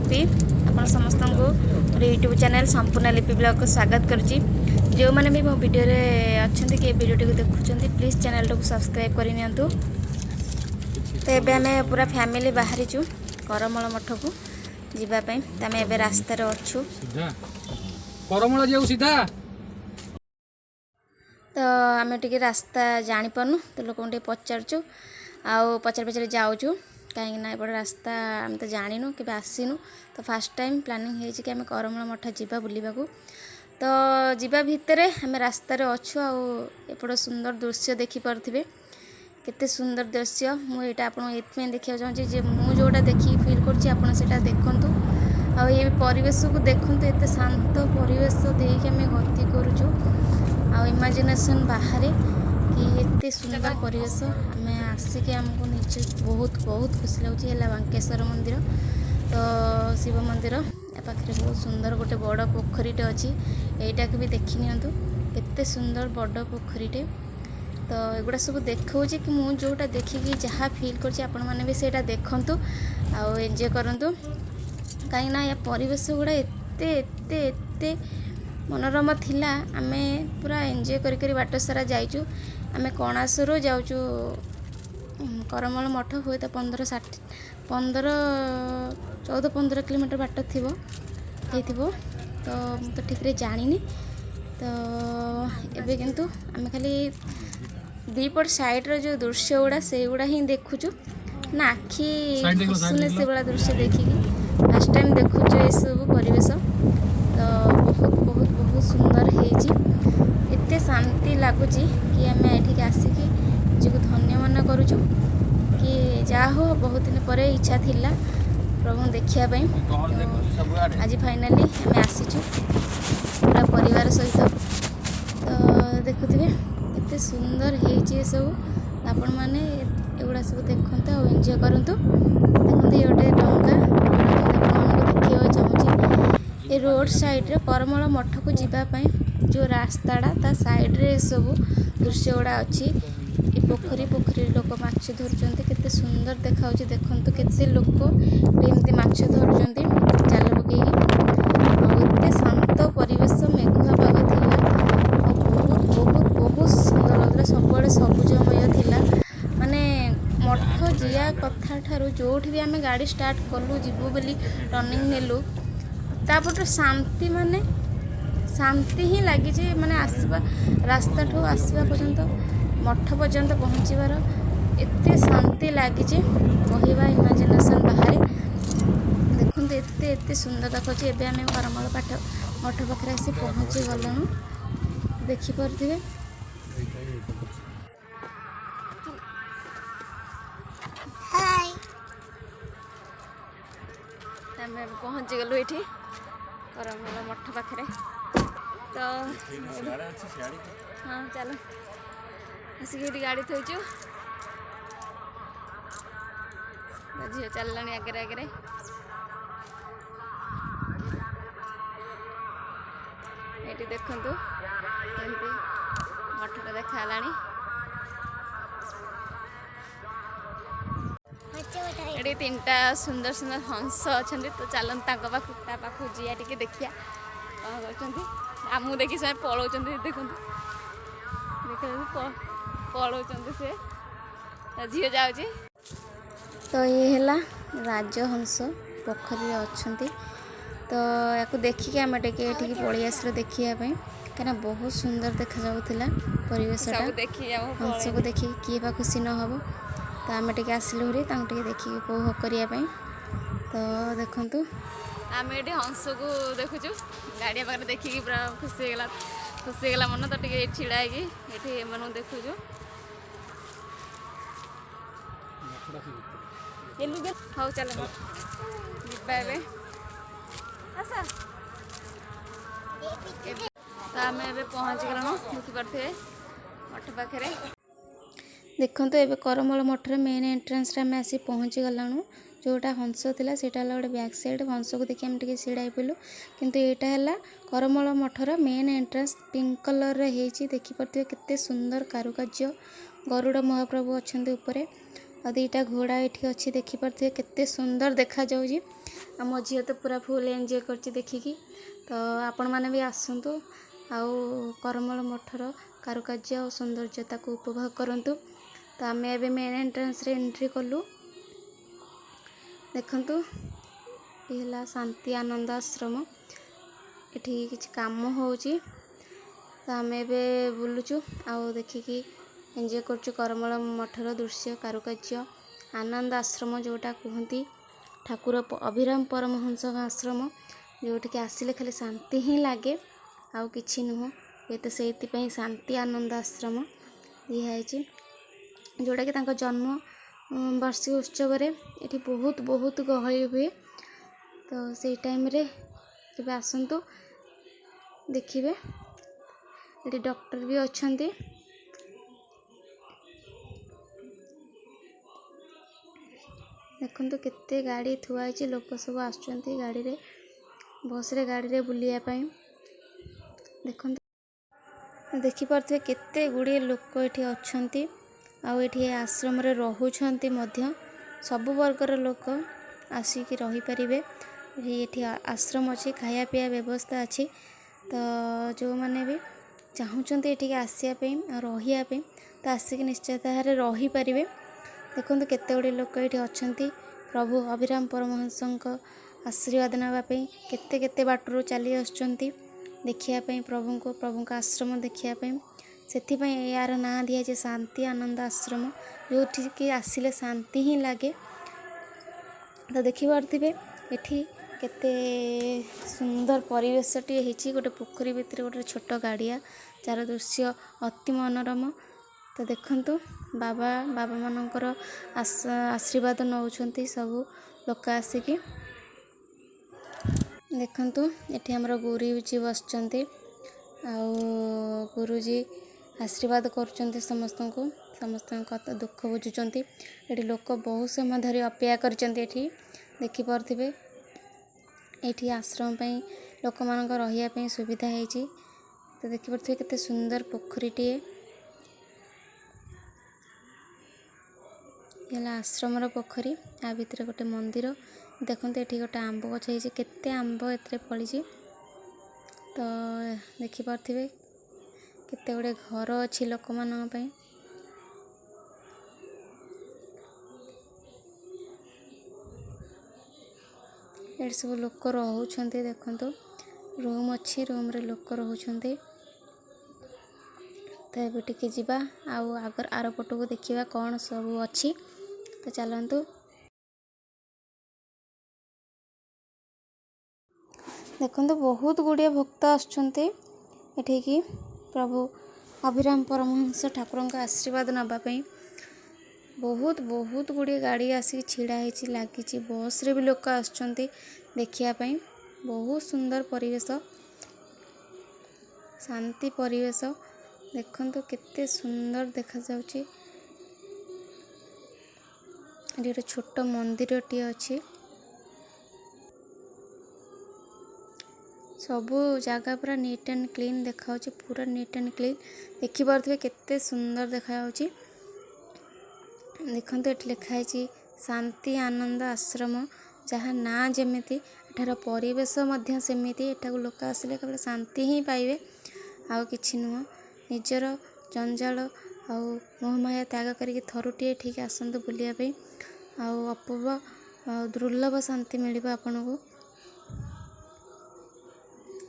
लिपि आप समस्त को यूट्यूब चैनल संपूर्ण लिपि ब्लॉग को स्वागत करुच्ची। जो मैंने भी मो वीडियो अच्छा कि वीडियो को देखुं प्लीज चैनल को सब्सक्राइब करनी। तो ये आम पूरा फैमिली बाहरी करमल मठ को जीवाई आम ए रास्तार अच्छू सीधा तो आम टे रास्ता जापारनु तो लोक पचारचु आउ पचार पचार जाऊँ कहीं एपटे रास्ता आम तो जाणीनु के आसीनु तो फास्ट टाइम प्लानिंग है कि आम करमल मठ जावा बुलवा तो जीवा भितर आम रास्तार अच्छु आउट सुंदर दृश्य देखिपे केते सुंदर दृश्य मुझे आपको देखा चाहिए मुझे जोटा देखिए फिल कर देखु आ ये परिवेश को देखते एत शांत परिवेश देख आम गति करुचु इमेजिनेशन बाहर कि एत सुंदर परिवेश आम आसिक आमको निजे बहुत बहुत खुशी लगे है बांकेश्वर मंदिर तो शिव मंदिर ए पाखे बहुत सुंदर गोटे बड़ पोखरीटे अच्छी यहीटा भी देखी नियंतु केते सुंदर बड़ पोखरीटे तो एगुड़ा सब देखा कि मुझे जोटा देखिकी जहाँ फिल कर देखूँ आउ एंजॉय करूँ कहीं या परिवेश गुड़ा एते मनोरम थिला आमे पूरा एंजॉय करी बाट सारा जाइचु आमे कणासुर जाऊचु करमल मठ हुए तो 14 किलोमीटर बाट थी तो ठीक रे जानी तो एबे किंतु आमे खाली दीपट साइड रो जो दृश्य गुड़ा से गुड़ा ही देखुचु ना आखि सुने से बड़ा दृश्य देखिकी फर्स्ट टाइम देखुचु ये सब परिवेश तो बहुत बहुत बहुत सुंदर है एते शांति लगुच कि आम ये आसिक निजी धन्य मन करुचु कि जा हो बहुत दिन पर इच्छा थिला प्रभु देखापी तो आज फाइनाली आम आसीचु पूरा परिवार सहित तो देखुए केते सुंदर है सब आपण मैंने एगुड़ा सब देखते और एंजॉय करूँ देखते ये गोटे डंगा देखा चाहूँगी ये रोड साइड रे करमल मठ को जीवाई जो रास्ताटा ता साइड रे सब दृश्य गुड़ा अच्छी पोखरी लोक माछ धरुंच केते सुंदर देखा देखते केते लोक एमती माछ धरुंच जाल पकईकी शांत परिवेश मेघुआ पाग थिला बहुत बहुत बहुत सुंदर लगता सब सबुजमय थिला माने मठ जिया कथा ठारू जो भी आम गाड़ी स्टार्ट कलु जीवु बोली टर्निंग नेलु तापर शांति माने शांति ही लगी माने आसवा रास्ता ठू आसवा पर्यंत मठ पर्यंत पहुँचबार एत शांति लगी कहवा इमेजिनेशन बाहर देखते एत सुंदर देखुचे एवं आम करमल मठ पाखे आसी पहुँची गलु देखिपे आम पहुँची गलु ये करमल मठ पाखे तो हाँ चलो आसिक गाड़ी थोचु झील चलला आगे आगे ये देखु एमती मठटा देखा ये 3टा सुंदर सुंदर हंस अच्छा तो चलता पाखु जिया टे देखिया कौन कर मुझे देखी से पलाऊँ देखते पलाऊँ से झील जाऊँगी तो ये है राजहंस पोखरी अच्छा तो या देखिकी आम टे पलि आसल देखापी कहीं बहुत सुंदर देखा जाऊला परिवेशटा हंस को देखिए किए बा खुशी न हो तो आम टे आसलु टे देखिए उपभोग करने तो देखु आम ये हंस को देखुचु गाड़िया पाखे देखिकी पूरा खुशी होगा मन तो ये छिड़ा ये मन देखुचु हाँ चल तो आम ए पहुँच गलु देखिपे मठ पाखे देखो ये करमल मठर मेन एंट्रेंस आम आसी पहुँची गलु जोटा हंस थिला सेटा गोटे बैक साइड हंस को देखिए आम सीढ़ाई पड़ू किंतु यहाँ है Karmal मठर main entrance pink colour देखिपे केते सुंदर कारुकार्य गरुड़ महाप्रभु अच्छा ऊपर और दुईटा घोड़ा ये अच्छी देखिपे केते सुंदर देखा जाउजी। मो झील तो पूरा फुल एंजॉय कर देखिकी। तो आपण मैंने भी आसतु आउ करमल मठर कारुकार्य और सौंदर्यता को उपभोग करंतु। तो आम ए मेन एंट्रेंस रे एंट्री कलु। देखंतु ये शांति आनंद आश्रम। ये किसी काम होउची। तो आम ए बुलुचु आउ देखिकी एंजॉय करचु करमल मठर दृश्य कारुकार्य आनंद आश्रम जोटा कहती ठाकुर अभिराम परमहंस आश्रम जोटि के आसिले खाली शांति ही लगे आउ किछि नुह। ये तो से शांति आनंद आश्रम दिखाई जोटा कि तांको जन्म वार्षिक उत्सव रे ये बहुत बहुत गहली हुए। तो से टाइम रे केबे आसंतु देखिबे ये डॉक्टर भी अच्छे। देखो केते गाड़ी थुआई लोक सब आसुँच गाड़ी रे बस रे गाड़ी रे बुलिया पाई। देखो देखिपे केते गुड़िए लोक ये अच्छी आउ ये आश्रम रे रहउछंती मध्य सबु वर्गर लोक आसिक रही पारिबे। ये आश्रम अच्छी खाया पिया व्यवस्था अच्छी। तो जो मैंने भी चाहूँगी ये आसापी रही तो आसिक निश्चित भाव रही पारिबे। देखो केते गुड़ी लोक ये अच्छा प्रभु अभिराम परमहंस आशीर्वाद नापी केते केते बाटरू चली आसुँच देखापी प्रभु को आश्रम देखापी। से यार ना दिखाई शांति आनंद आश्रम जो आसिले शांति ही लगे। तो देखिपे ये केते सुंदर परिवेशटी होती गोटे पोखरी भितर गोटे छोट गाड़िया जार दृश्य अति मनोरम। तो देखंतु बाबा बाबा मानकर आशीर्वाद नौछंती सबू लोक आसिकी। देखंतु एठी हमर गुरुजी बसचंती आउ गुरुजी आशीर्वाद करुचंती समस्त को समस्त दुख बुझुचंती। एठी लोक बहुत समय धरी अपेक्षा करचंती। एठी देखि परथिबे एठी आश्रम पई लोक मानक रहिया पई सुविधा हेची। तो देखि परथिबे केते सुंदर पोखरीटीए ये आश्रम पोखरी आ भितर गोटे मंदिर। देखते ये गोटे आंब गछ है केते आंब एते फली। तो देखिपे केते गुड़े घर अच्छी लोक मान पई। ये सब लोक रहउछंती। देखंतु रूम अच्छी रूम रे लोक रहउछंती। तो ये टिके जिबा आउ आगर आर पटको देखिबा कौन सब अच्छी। तो चलतु देखो बहुत गुड़िया भक्त आसुँच एठिकी प्रभु अभिराम परमहंस ठाकुर आशीर्वाद नापी। बहुत बहुत गुड़िया गाड़ी आसिक छिड़ा लगी बस रे भी लोक आसुँच देखापी। बहुत सुंदर परिवेश शांति परिवेश देखंतु केते सुंदर देखा जाउची। ये छोट मंदिर टी अच्छी सबू जगह पूरा नीट एंड क्लीन देखा पूरा नीट एंड क्लीन देखिपे केते सुंदर देखा। देखते ये लिखाई शांति आनंद आश्रम जहाँ ना जमीती एठार परिवेश सेमिति एठा लोक आसिले केवल शांति ही पाइबे आउ किछि नुह। निजर जंजाल आउ मोहमाया त्याग करके थरुटिए ठीक आसतु बुलिया आउ अपूर्व दुर्लभ शांति मिल आपन को।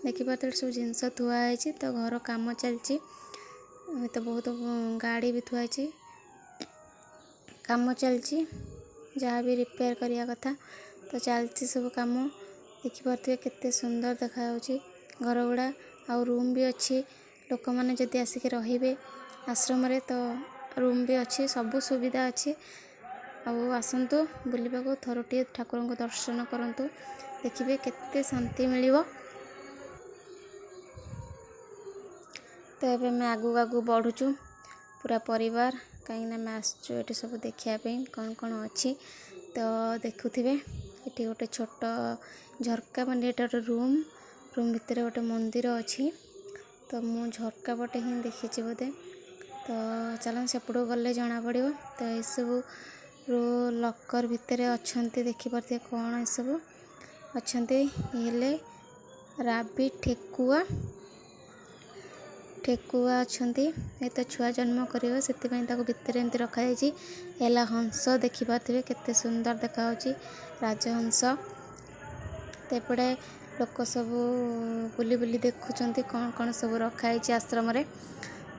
देखिपे सब जिनस थुआई तो घर काम चलती तो बहुत गाड़ी भी थुआई काम चलती जहाँ भी रिपेयर करिया कथा तो चलती सब काम। देखिपे केते सुंदर देखा घर गुड़ा आउ रूम भी अच्छी लोक मैंने जदि आसिक रे आश्रम रे तो रूम भी अच्छी सबू सुविधा अच्छी। आउ आसतु बुलवा को थरुटिए ठाकुर को दर्शन करंतु देखिए केते शांति मिलिबो। तो ये मैं आगू आगू बढ़ुचु पूरा परिवार कहीं मैं आसचु ये सब देखापी कौन कौन अच्छी। तो देखुथिबे ये गोटे छोट झरका माने रूम भितर गोटे मंदिर अच्छी। तो मु झरका पटे ही देखी बोधे। तो चलो सेपटू गले जना पड़ो। तो ये सब रो लकर भितर अच्छे देखिपे कौन ये सब अच्छा हेले राबी ठेकुआ ठेकुआ अच्छा ये तो छुआ जन्म कर भितर एमती रखाई है हंस देखिपे केते सुंदर देखा राजहंस तेपड़े लोक सब बुली बुली देखुं कौन कौन सब रखाई आश्रम रे।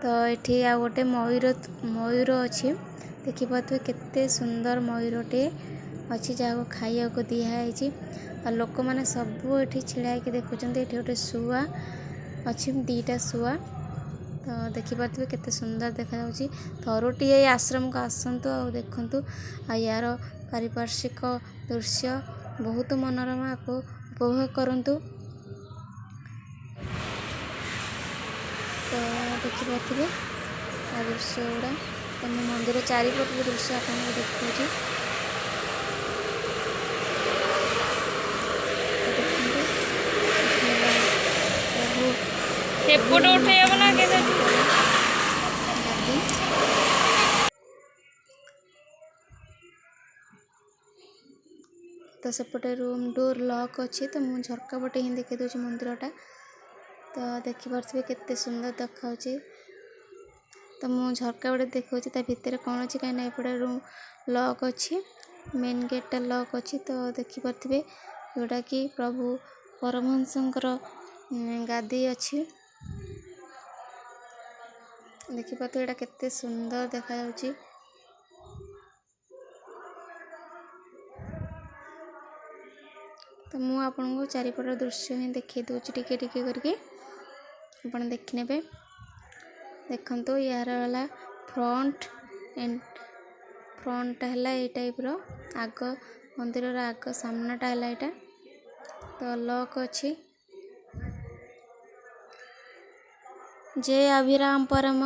तो ये आ गोटे मयूर अच्छी देखिपे केते सुंदर मयूरटे अच्छी जहाँ खाया को दिखाई लोक मैंने सबू ये छिड़ा देखुं ये गोटे शुआ अच्छी दीटा शुआ तो देखिपे केते सुंदर देखा थरुटी ये आश्रम को आसतु आ देखु यार पारिपार्श्विक दृश्य बहुत मनोरमा को उपभोग करंतु। तो देखिपे आ दृश्य गुड़ा तो मंदिर चारिपट दृश्य आपको देखा एपट उठे ना तो सेपटे रूम डोर लॉक अच्छी तो मुझे झरका पटे ही देखी दूसरी मंदिरटा तो देखिपे केते सुंदर देखा तो मुझे झरका पटे देखा भितर कौन अच्छी कहीं एपटे रूम लॉक अच्छी मेन गेटा लॉक अच्छी तो देखिपे जोटा कि प्रभु परमहंसंकर गादी अच्छी देखिपे यहाँ केते सुंदर देखा तो मु आपन को चारिपट दृश्य ही देखी दूची टिके टिके करके अपन देखने देखो यार वाला फ्रंट एंड फ्रंट है ये टाइप रो आग मंदिर आग सामनाटा है यहाँ तो लॉक अच्छी जय अभिराम परम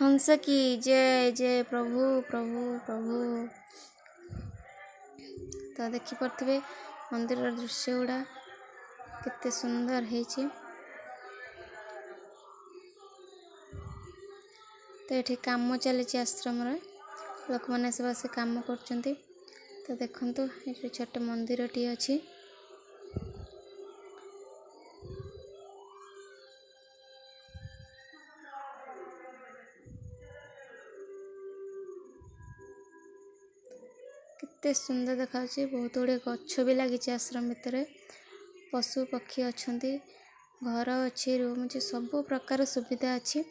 हंस की जय जय प्रभु प्रभु प्रभु। तो देखिपे मंदिर दृश्य गुड़ा केते सुंदर है तो ये काम चली आश्रम लोक मैंने सब आसे काम कर तो देखु ये छोटे मंदिर टी अच्छी केते सुंदर देखा बहुत गुड़े गछ भी लगी आश्रम भितर पशु पक्षी अच्छा घर अच्छी रूम अच्छी सब प्रकार सुविधा अच्छी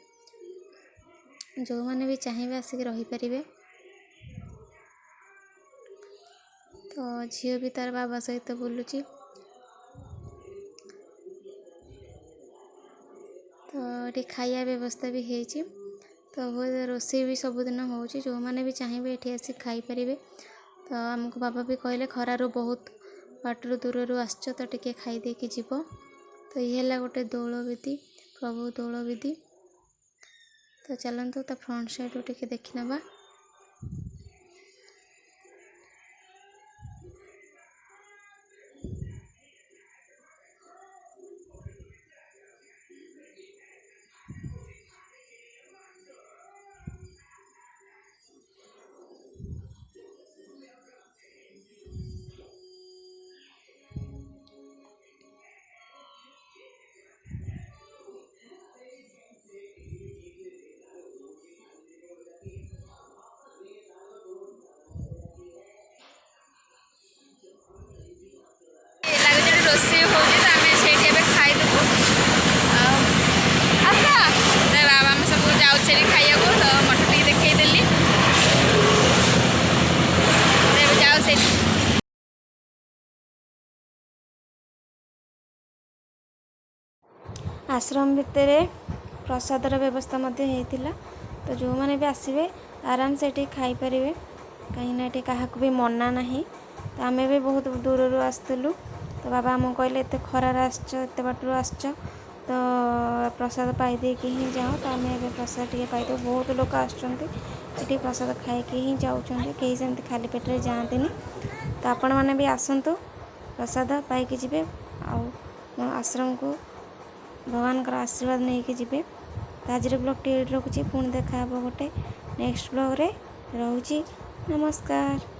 जो मैंने भी चाहिए आसिक रही पारे। तो झील भी तार बाबा सहित बुलूची तो ये खाया व्यवस्था भी है तो रोषे भी सबुदिन हो जो मैंने भी चाहिए ये आसिक खाई पारे। तो आमको बाबा भी कहले खरारू बहुत बाटर दूर आसच तो टिके खाई देके जीव तो ये है गोटे दौल विधि प्रभु दौल विधि तो चलतु तो फ्रंट साइड टिके देखी नवा। रोषे हो खाईदेबू बाबा आम सब जाऊँ खाया तो मटन टी देखी जाऊ से आश्रम भितर प्रसादर व्यवस्था होता तो जो मैंने भी आसवे आराम से खाई पारे कहीं क्या भी मना ना तो आम भी बहुत दूर आसलु तो बाबा आमको कहले एत खरार आसत बाटर आसच तो प्रसाद पाई ही जाओ तो आम ए प्रसाद टे पाई बहुत लोग आसुँच प्रसाद खाई ही जाऊँ कहीं सेमती खाली पेटे जाती तो आपण मैंने भी आसतु प्रसाद पाई जी आश्रम को भगवान का आशीर्वाद नहीं कि जी आज ब्लॉग टी रखुची पुणी देखा गोटे नेक्स्ट ब्लॉग रे रहुची ନମସ୍କାର।